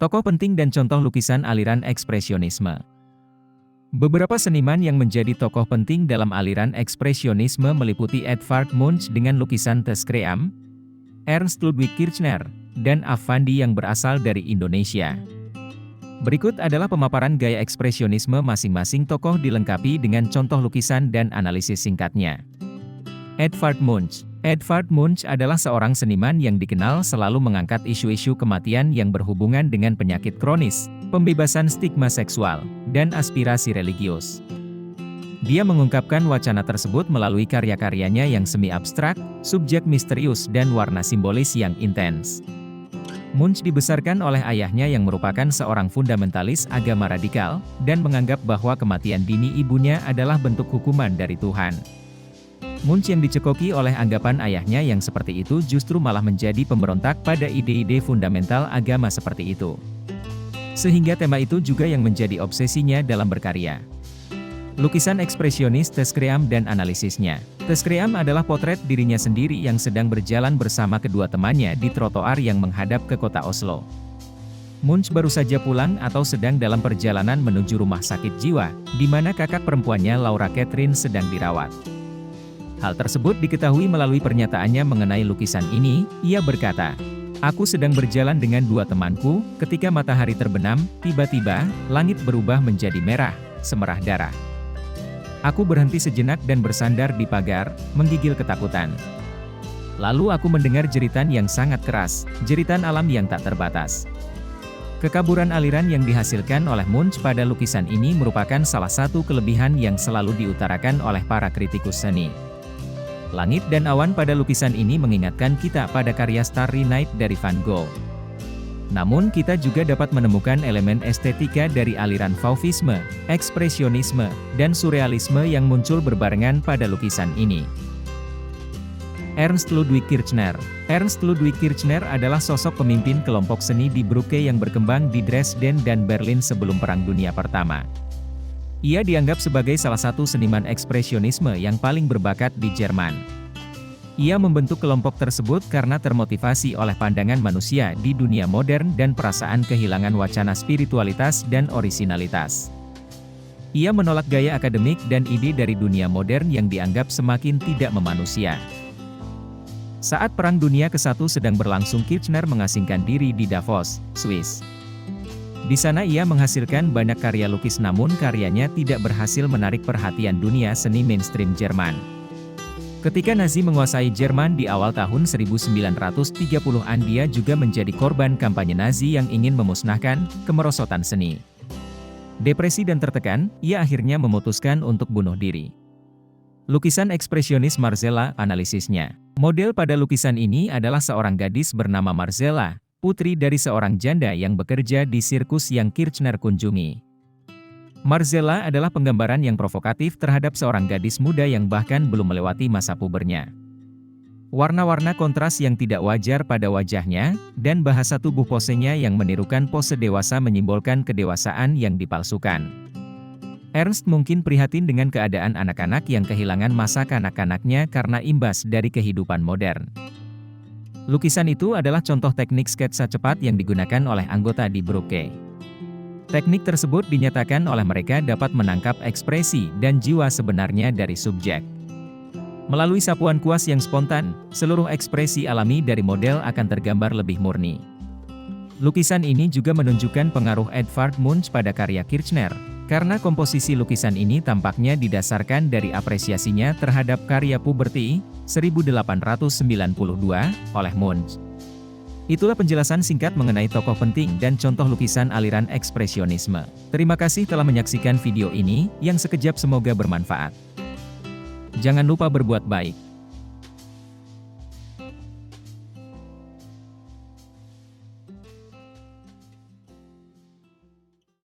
Tokoh penting dan contoh lukisan aliran ekspresionisme. Beberapa seniman yang menjadi tokoh penting dalam aliran ekspresionisme meliputi Edvard Munch dengan lukisan Tas Cream, Ernst Ludwig Kirchner, dan Affandi yang berasal dari Indonesia. Berikut adalah pemaparan gaya ekspresionisme masing-masing tokoh dilengkapi dengan contoh lukisan dan analisis singkatnya. Edvard Munch. Edvard Munch adalah seorang seniman yang dikenal selalu mengangkat isu-isu kematian yang berhubungan dengan penyakit kronis, pembebasan stigma seksual, dan aspirasi religius. Dia mengungkapkan wacana tersebut melalui karya-karyanya yang semi abstrak, subjek misterius dan warna simbolis yang intens. Munch dibesarkan oleh ayahnya yang merupakan seorang fundamentalis agama radikal, dan menganggap bahwa kematian dini ibunya adalah bentuk hukuman dari Tuhan. Munch yang dicekoki oleh anggapan ayahnya yang seperti itu justru malah menjadi pemberontak pada ide-ide fundamental agama seperti itu. Sehingga tema itu juga yang menjadi obsesinya dalam berkarya. Lukisan ekspresionis Tas Cream dan analisisnya. Tas Cream adalah potret dirinya sendiri yang sedang berjalan bersama kedua temannya di trotoar yang menghadap ke kota Oslo. Munch baru saja pulang atau sedang dalam perjalanan menuju rumah sakit jiwa, di mana kakak perempuannya Laura Catherine sedang dirawat. Hal tersebut diketahui melalui pernyataannya mengenai lukisan ini. Ia berkata, "Aku sedang berjalan dengan dua temanku, ketika matahari terbenam, tiba-tiba, langit berubah menjadi merah, semerah darah. Aku berhenti sejenak dan bersandar di pagar, menggigil ketakutan. Lalu aku mendengar jeritan yang sangat keras, jeritan alam yang tak terbatas." Kekaburan aliran yang dihasilkan oleh Munch pada lukisan ini merupakan salah satu kelebihan yang selalu diutarakan oleh para kritikus seni. Langit dan awan pada lukisan ini mengingatkan kita pada karya Starry Night dari Van Gogh. Namun kita juga dapat menemukan elemen estetika dari aliran Fauvisme, ekspresionisme, dan surrealisme yang muncul berbarengan pada lukisan ini. Ernst Ludwig Kirchner. Ernst Ludwig Kirchner adalah sosok pemimpin kelompok seni di Brücke yang berkembang di Dresden dan Berlin sebelum Perang Dunia Pertama. Ia dianggap sebagai salah satu seniman ekspresionisme yang paling berbakat di Jerman. Ia membentuk kelompok tersebut karena termotivasi oleh pandangan manusia di dunia modern dan perasaan kehilangan wacana spiritualitas dan orisinalitas. Ia menolak gaya akademik dan ide dari dunia modern yang dianggap semakin tidak memanusia. Saat Perang Dunia ke-1 sedang berlangsung, Kirchner mengasingkan diri di Davos, Swiss. Di sana ia menghasilkan banyak karya lukis, namun karyanya tidak berhasil menarik perhatian dunia seni mainstream Jerman. Ketika Nazi menguasai Jerman di awal tahun 1930-an, dia juga menjadi korban kampanye Nazi yang ingin memusnahkan kemerosotan seni. Depresi dan tertekan, ia akhirnya memutuskan untuk bunuh diri. Lukisan ekspresionis Marcella, analisisnya. Model pada lukisan ini adalah seorang gadis bernama Marcella, putri dari seorang janda yang bekerja di sirkus yang Kirchner kunjungi. Marcella adalah penggambaran yang provokatif terhadap seorang gadis muda yang bahkan belum melewati masa pubernya. Warna-warna kontras yang tidak wajar pada wajahnya, dan bahasa tubuh posenya yang menirukan pose dewasa menyimbolkan kedewasaan yang dipalsukan. Ernst mungkin prihatin dengan keadaan anak-anak yang kehilangan masa kanak-kanaknya karena imbas dari kehidupan modern. Lukisan itu adalah contoh teknik sketsa cepat yang digunakan oleh anggota di Brücke. Teknik tersebut dinyatakan oleh mereka dapat menangkap ekspresi dan jiwa sebenarnya dari subjek. Melalui sapuan kuas yang spontan, seluruh ekspresi alami dari model akan tergambar lebih murni. Lukisan ini juga menunjukkan pengaruh Edvard Munch pada karya Kirchner, karena komposisi lukisan ini tampaknya didasarkan dari apresiasinya terhadap karya Puberty, 1892, oleh Munch. Itulah penjelasan singkat mengenai tokoh penting dan contoh lukisan aliran ekspresionisme. Terima kasih telah menyaksikan video ini, yang sekejap semoga bermanfaat. Jangan lupa berbuat baik.